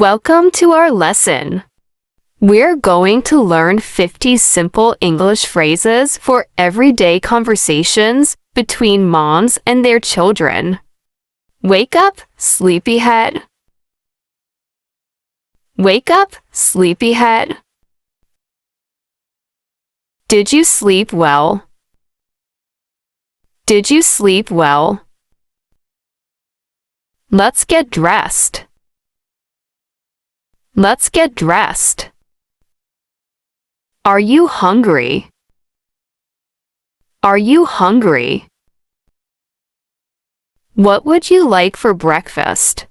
Welcome to our lesson. We're going to learn 50 simple English phrases for everyday conversations between moms and their children. Wake up, sleepyhead. Wake up, sleepyhead. Did you sleep well? Did you sleep well? Let's get dressed. Let's get dressed. Are you hungry? Are you hungry? What would you like for breakfast?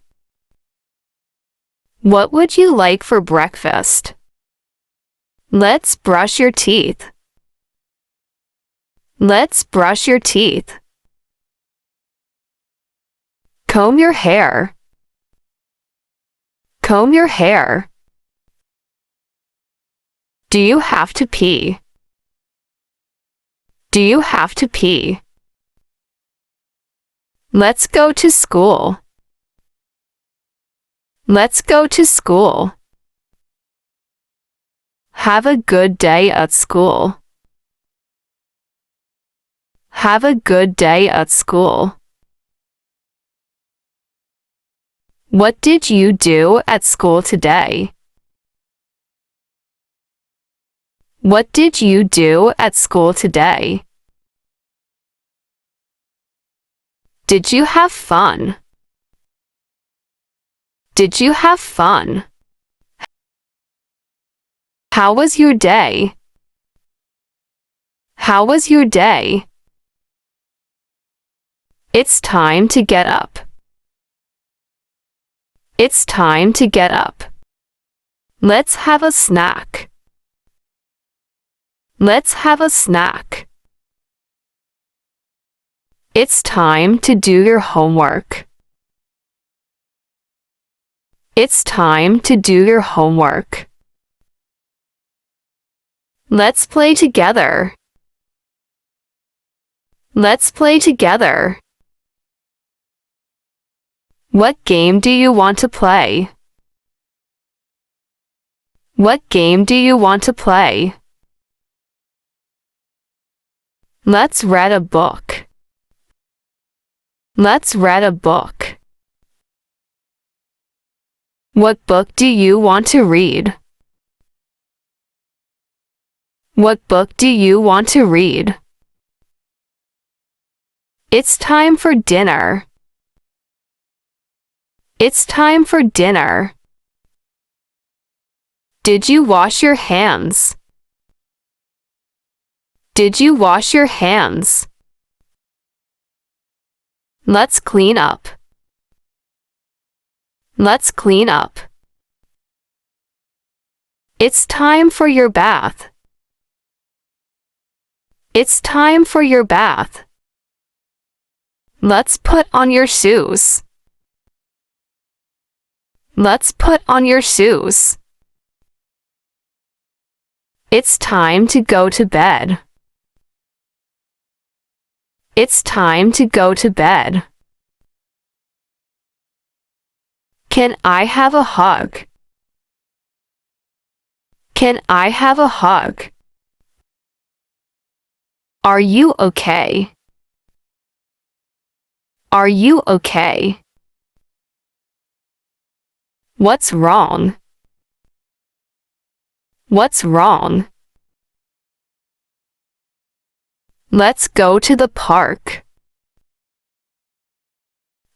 What would you like for breakfast? Let's brush your teeth. Let's brush your teeth. Comb your hair. Comb your hair. Do you have to pee? Do you have to pee? Let's go to school. Let's go to school. Have a good day at school. Have a good day at school. What did you do at school today? What did you do at school today? Did you have fun? Did you have fun? How was your day? How was your day? It's time to get up. It's time to get up. Let's have a snack. Let's have a snack. It's time to do your homework. It's time to do your homework. Let's play together. Let's play together. What game do you want to play? What game do you want to play? Let's read a book. Let's read a book. What book do you want to read? What book do you want to read? It's time for dinner. It's time for dinner. Did you wash your hands? Did you wash your hands? Let's clean up. Let's clean up. It's time for your bath. It's time for your bath. Let's put on your shoes. Let's put on your shoes. It's time to go to bed. It's time to go to bed. Can I have a hug? Can I have a hug? Are you okay? Are you okay? What's wrong? What's wrong? Let's go to the park.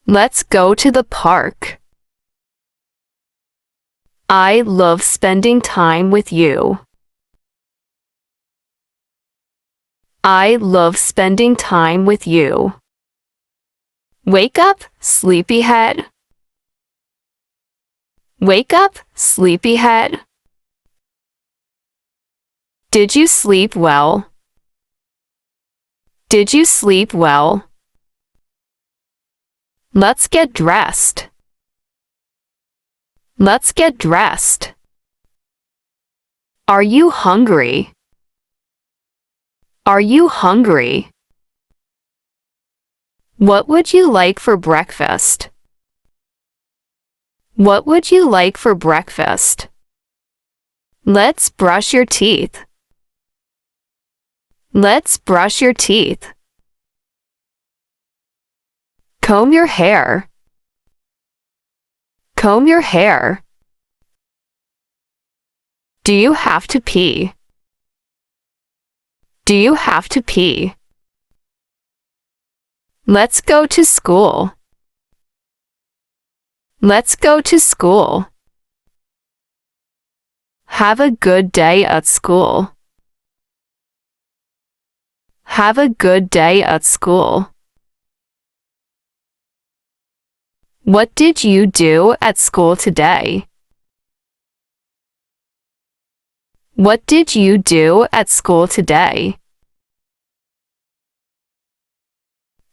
Let's go to the park. I love spending time with you. I love spending time with you. Wake up, sleepyhead. Wake up, sleepyhead. Did you sleep well? Did you sleep well? Let's get dressed. Let's get dressed. Are you hungry? Are you hungry? What would you like for breakfast? What would you like for breakfast? Let's brush your teeth. Let's brush your teeth. Comb your hair. Comb your hair. Do you have to pee? Do you have to pee? Let's go to school. Let's go to school. Have a good day at school. Have a good day at school. What did you do at school today? What did you do at school today?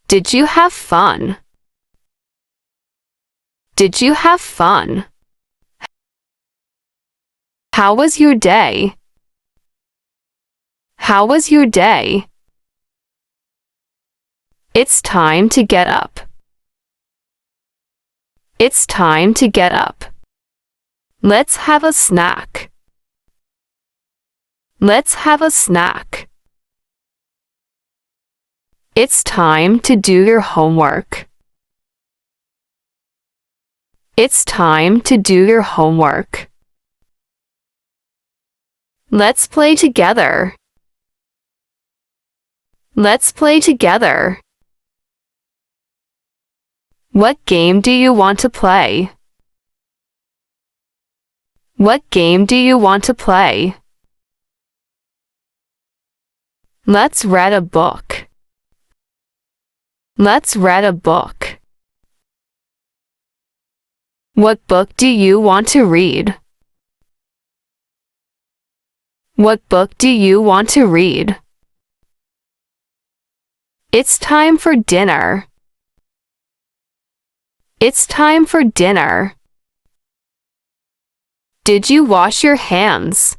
Did you have fun? Did you have fun? How was your day? How was your day? It's time to get up. It's time to get up. Let's have a snack. Let's have a snack. It's time to do your homework. It's time to do your homework. Let's play together. Let's play together. What game do you want to play? What game do you want to play? Let's read a book. Let's read a book. What book do you want to read? What book do you want to read? It's time for dinner. It's time for dinner. Did you wash your hands?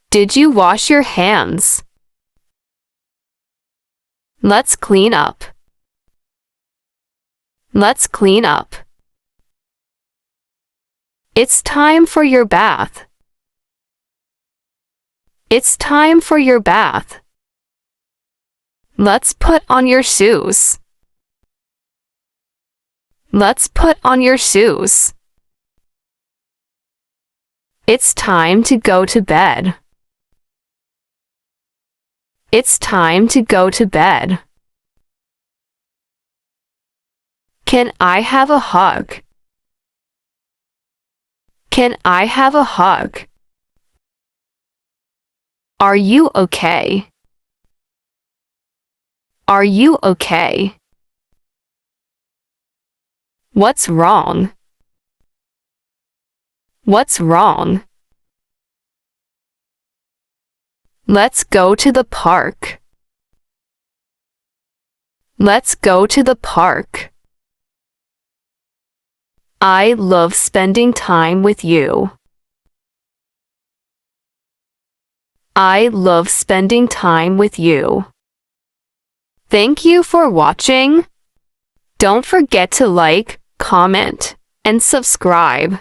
Did you wash your hands? Let's clean up. Let's clean up. It's time for your bath. It's time for your bath. Let's put on your shoes. Let's put on your shoes. It's time to go to bed. It's time to go to bed. Can I have a hug? Can I have a hug? Are you okay? Are you okay? What's wrong? What's wrong? Let's go to the park. Let's go to the park. I love spending time with you. I love spending time with you. Thank you for watching. Don't forget to like, comment, and subscribe.